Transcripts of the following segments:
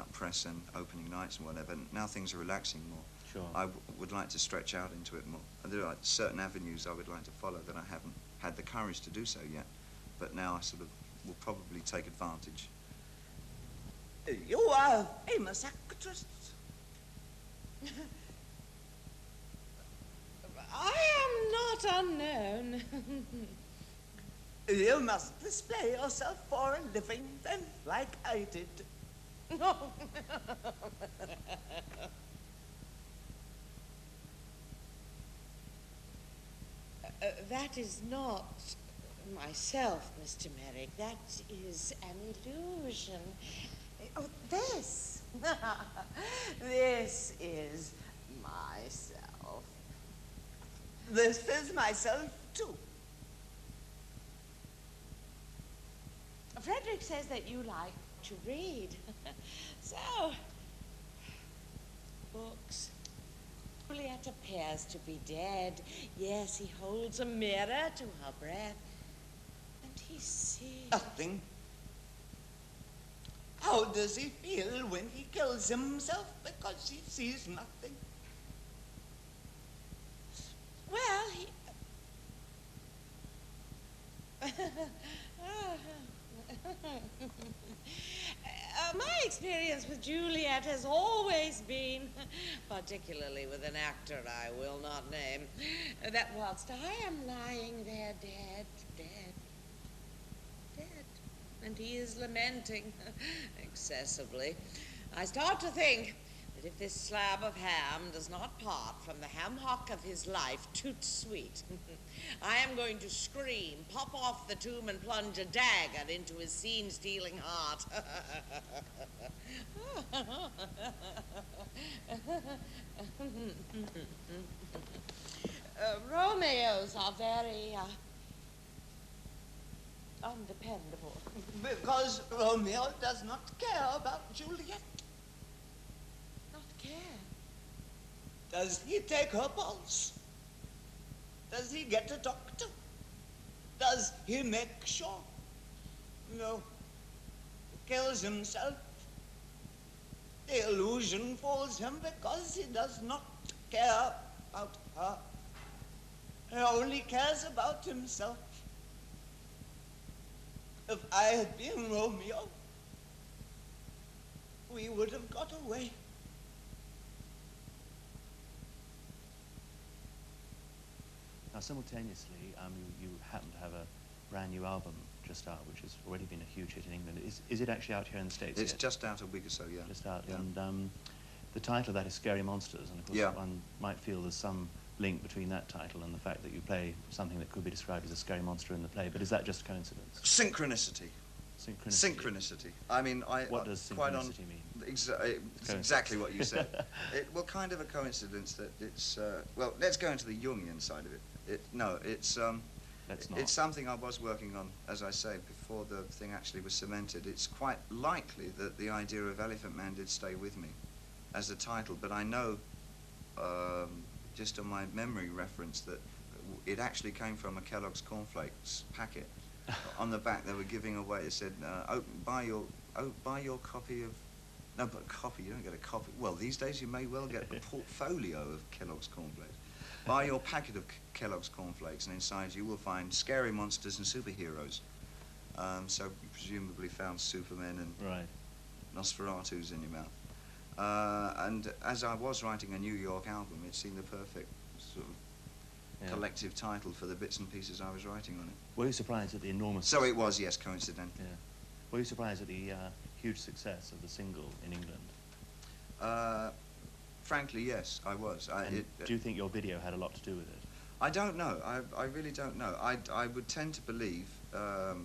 about press and opening nights and whatever. Now things are relaxing more. Sure. I would like to stretch out into it more. And there are certain avenues I would like to follow that I haven't had the courage to do so yet. But now I sort of will probably take advantage. You are a famous actress. I am not unknown. You must display yourself for a living, then, like I did. No. That is not myself, Mr. Merrick. That is an illusion. Oh, this. This is myself. This is myself, too. Frederick says that you like to read. So, books. Juliet appears to be dead. Yes, he holds a mirror to her breath. And he sees... Nothing. How does he feel when he kills himself because he sees nothing? Well, he... my experience with Juliet has always been, particularly with an actor I will not name, that whilst I am lying there dead, and he is lamenting excessively, I start to think that if this slab of ham does not part from the ham hock of his life, toot sweet, I am going to scream, pop off the tomb, and plunge a dagger into his scene-stealing heart. Romeos are very undependable. Because Romeo does not care about Juliet. Not care? Does he take her pulse? Does he get a doctor? Does he make sure? No. He kills himself. The illusion fools him because he does not care about her. He only cares about himself. If I had been Romeo, we would have got away. Now, simultaneously, you happen to have a brand new album just out, which has already been a huge hit in England. Is it actually out here in the States It's yet? just out a week or so, yeah. Just out. Yeah. And the title of that is Scary Monsters, and of course Yeah. one might feel there's some link between that title and the fact that you play something that could be described as a scary monster in the play, but is that just coincidence? Synchronicity. Synchronicity. Synchronicity. I mean, What does synchronicity mean? It's exactly what you said. Well, kind of a coincidence that it's... well, let's go into the Jungian side of it. It's something I was working on, as I say, before the thing actually was cemented. It's quite likely that the idea of Elephant Man did stay with me as a title, but I know, just on my memory reference, that it actually came from a Kellogg's cornflakes packet. On the back they were giving away, it said, buy your copy of... No, but copy, you don't get a copy. Well, these days you may well get a portfolio of Kellogg's cornflakes. Buy your packet of Kellogg's cornflakes, and inside you will find scary monsters and superheroes. So you presumably found Supermen and Right. Nosferatus in your mouth. And as I was writing a New York album, it seemed the perfect sort of collective title for the bits and pieces I was writing on it. Were you surprised at the enormous... So it was, yes, coincidentally. Yeah. Were you surprised at the huge success of the single in England? Frankly, yes, I was. Do you think your video had a lot to do with it? I don't know. I really don't know. I would tend to believe, to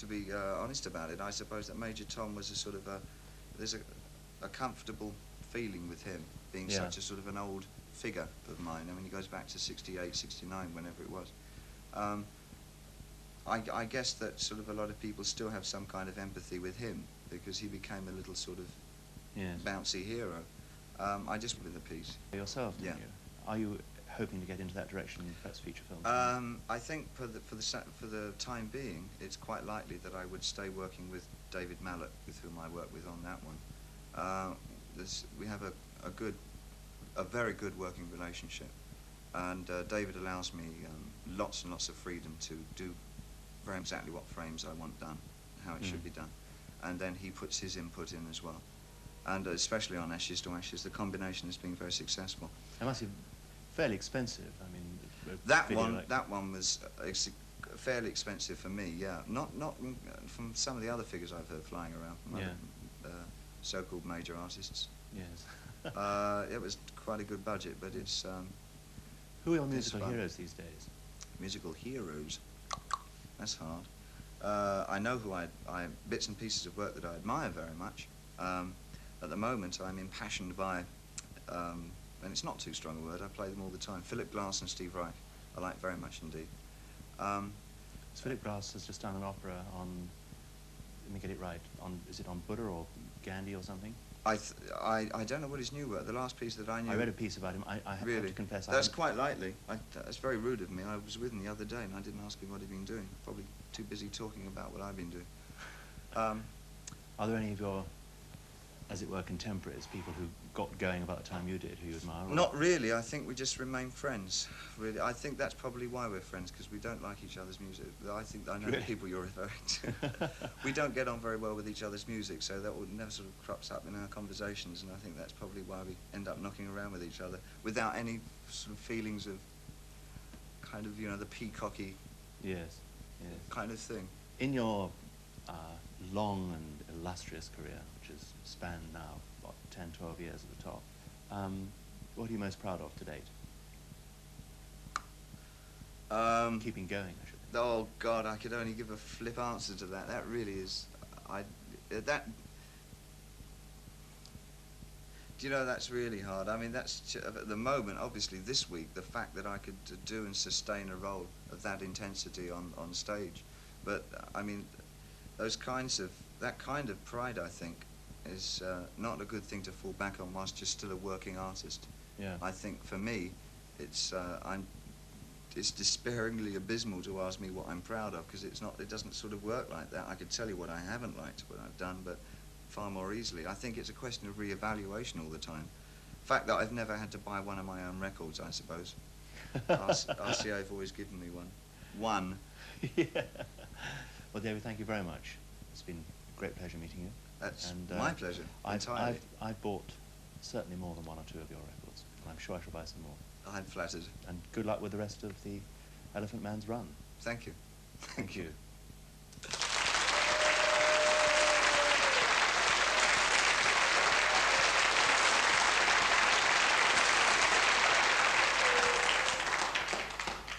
be honest about it, I suppose that Major Tom was a sort of there's a comfortable feeling with him, being such a sort of an old figure of mine. I mean, he goes back to 68, 69, whenever it was. I guess that sort of a lot of people still have some kind of empathy with him, because he became a little sort of bouncy hero. I just with the piece. Yourself, yeah. Are you hoping to get into that direction, perhaps feature films? I think for the time being, it's quite likely that I would stay working with David Mallet, with whom I work with on that one. We have a very good working relationship, and David allows me lots and lots of freedom to do very exactly what frames I want done, how it should be done, and then he puts his input in as well. And especially on Ashes to Ashes, the combination has been very successful. It must be fairly expensive. I mean, that one was fairly expensive for me. Yeah, not from some of the other figures I've heard flying around from other so-called major artists. Yes. It was quite a good budget, but it's. Who are your musical heroes these days? Musical heroes. That's hard. I know who bits and pieces of work that I admire very much. At the moment, I'm impassioned by, and it's not too strong a word, I play them all the time, Philip Glass and Steve Reich, I like very much indeed. So Philip Glass has just done an opera on, let me get it right, is it on Buddha or Gandhi or something? I don't know what his new work, the last piece that I knew. I read a piece about him, I have to confess. That's quite likely. That's very rude of me. I was with him the other day and I didn't ask him what he'd been doing. Probably too busy talking about what I've been doing. Are there any of your, as it were, contemporaries, people who got going about the time you did, who you admire? Or? Not really. I think we just remain friends. Really, I think that's probably why we're friends, because we don't like each other's music. I know the people you're referring to. We don't get on very well with each other's music, so that never sort of crops up in our conversations, and I think that's probably why we end up knocking around with each other without any sort of feelings of kind of, the peacocky kind of thing. In your long and illustrious career, which has spanned now, what, 10, 12 years at the top, what are you most proud of to date? Keeping going, I should think. Oh, God, I could only give a flip answer to that. That really is... Do you know, that's really hard. I mean, that's... At the moment, obviously, this week, the fact that I could do and sustain a role of that intensity on stage. But, I mean, that kind of pride, I think, is not a good thing to fall back on whilst you're still a working artist. Yeah. I think for me, it's despairingly abysmal to ask me what I'm proud of, because it doesn't sort of work like that. I could tell you what I haven't liked, what I've done, but far more easily. I think it's a question of re-evaluation all the time. The fact that I've never had to buy one of my own records, I suppose. RCA have always given me one. Yeah. Well, David, thank you very much. It's been a great pleasure meeting you. That's my pleasure, entirely. I've bought certainly more than one or two of your records, and I'm sure I shall buy some more. I'm flattered. And good luck with the rest of the Elephant Man's run. Thank you. Thank you.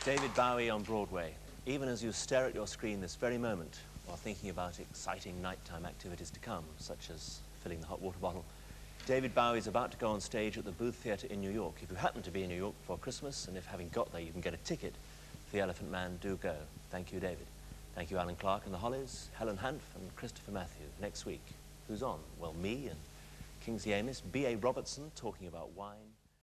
David Bowie on Broadway. Even as you stare at your screen this very moment, while thinking about exciting nighttime activities to come, such as filling the hot water bottle, David Bowie is about to go on stage at the Booth Theatre in New York. If you happen to be in New York before Christmas, and if having got there you can get a ticket for The Elephant Man, do go. Thank you, David. Thank you, Alan Clark and the Hollies, Helen Hanff and Christopher Matthew. Next week, who's on? Well, me and Kingsley Amis, B.A. Robertson talking about wine.